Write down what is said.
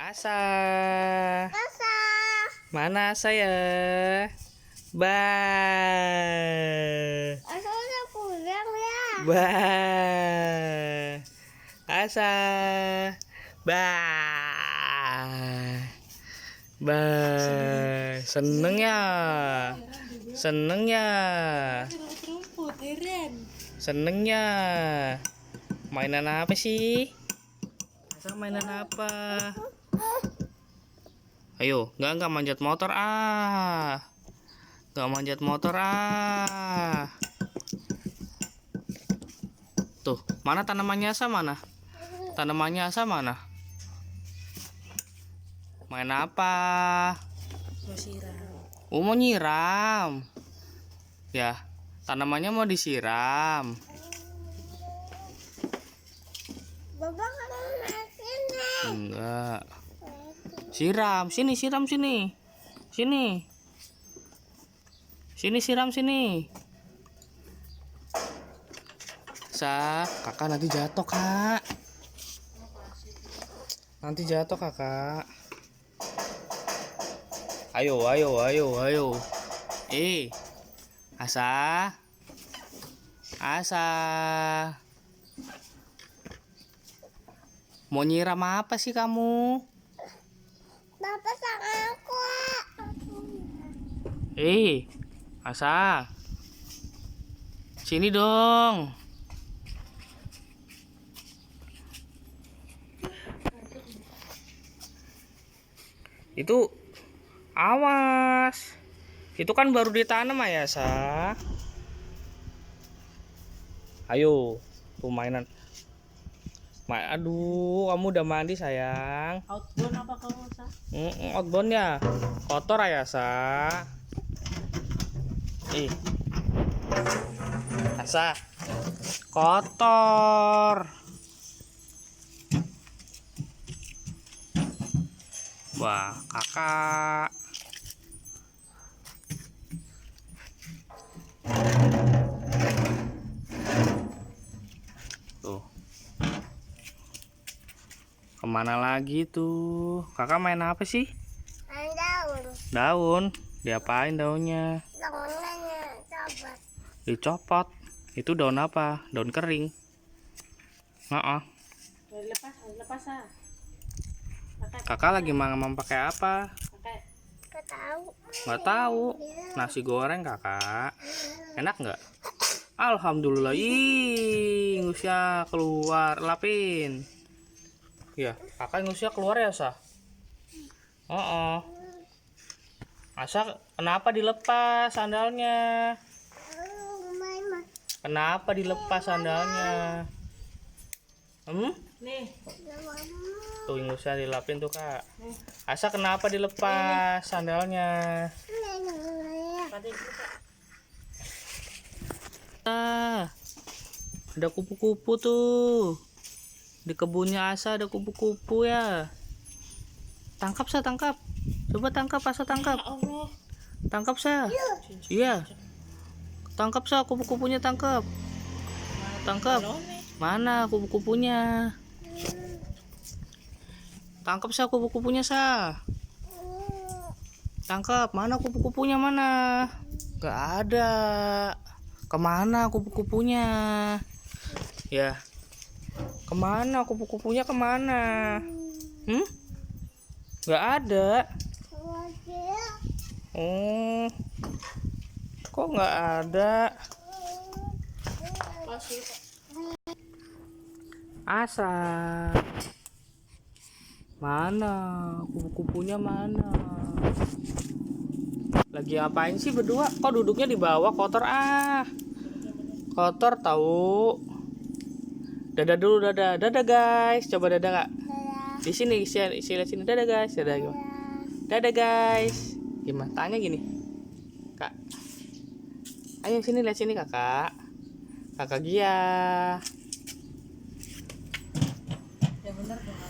Asa. Asa. Mana saya? Ba. Asa udah pulang ya. Ba. Asa. Ba. Ba. Seneng ya? Seneng ya? Seneng ya? Mainan apa sih? Asa mainan apa? Ayo, enggak manjat motor ah. Enggak manjat motor ah. Tuh, mana tanamannya Asa mana? Tanamannya Asa mana? Main apa? Mau siram. Mau nyiram. Ya, tanamannya mau disiram. Bapak kamu sini. Enggak. Siram, sini siram sini. Sini. Sini siram sini. Kakak nanti jatuh, Kak. Nanti jatuh, Kakak. Ayo, ayo, ayo, ayo. Asa. Asa. Mau nyiram apa sih kamu? Bapak sama aku. Asa. Sini dong. Itu awas. Itu kan baru ditanam ya, Sa. Ayo, tuh mainan. Aduh, kamu udah mandi sayang. Outbound apa kamu, Sa? Outbound ya. Kotor ya, Sa. Asa. Kotor. Wah, kakak. Tuh. Kemana lagi tuh? Kakak main apa sih? Main daun. Daun. Diapain daunnya? Daunnya copot. Dicopot. Itu daun apa? Daun kering. Lepas, Sa. Kakak lagi mau pakai apa? Pakai. Gak tahu. Nggak tahu. Nasi goreng kakak. Enak nggak? Alhamdulillah. Ih, ngusnya keluar. Lapin. Ya, kakak ngusnya keluar ya, Sa? Asa, kenapa dilepas sandalnya? Main. Kenapa dilepas sandalnya? Nih. Tuh ngusnya dilapin tuh, Kak. Asa, kenapa dilepas sandalnya? Pakai dulu, Kak. Ada kupu-kupu tuh. Di kebunnya Asa ada kupu-kupu ya. Tangkap, Sa, tangkap. Coba tangkap, Asa, tangkap. Allah. Tangkap, Sa. Iya. Tangkap, Sa, kupu-kupunya tangkap. Tangkap. Mana kupu-kupunya? Tangkap, Sa, kupu-kupunya, Sa. Tangkap. Mana kupu-kupunya mana? Gak ada. Kemana kupu-kupunya? Ya. Kemana kupu-kupunya, kemana? Gak ada. Oh. Kok gak ada? Asa. Mana kupu-kupunya mana? Lagi ngapain sih berdua? Kok duduknya di bawah? Kotor ah. Kotor tahu. Dadah dulu, dadah. Dadah guys. Coba dadah, Kak. Di sini, lihat sini. Dadah guys. Dadah gimana? Dadah guys. Gimana? Tanya gini. Kak. Ayo sini, lihat sini, Kakak. Kakak Gia. Ya bener dong.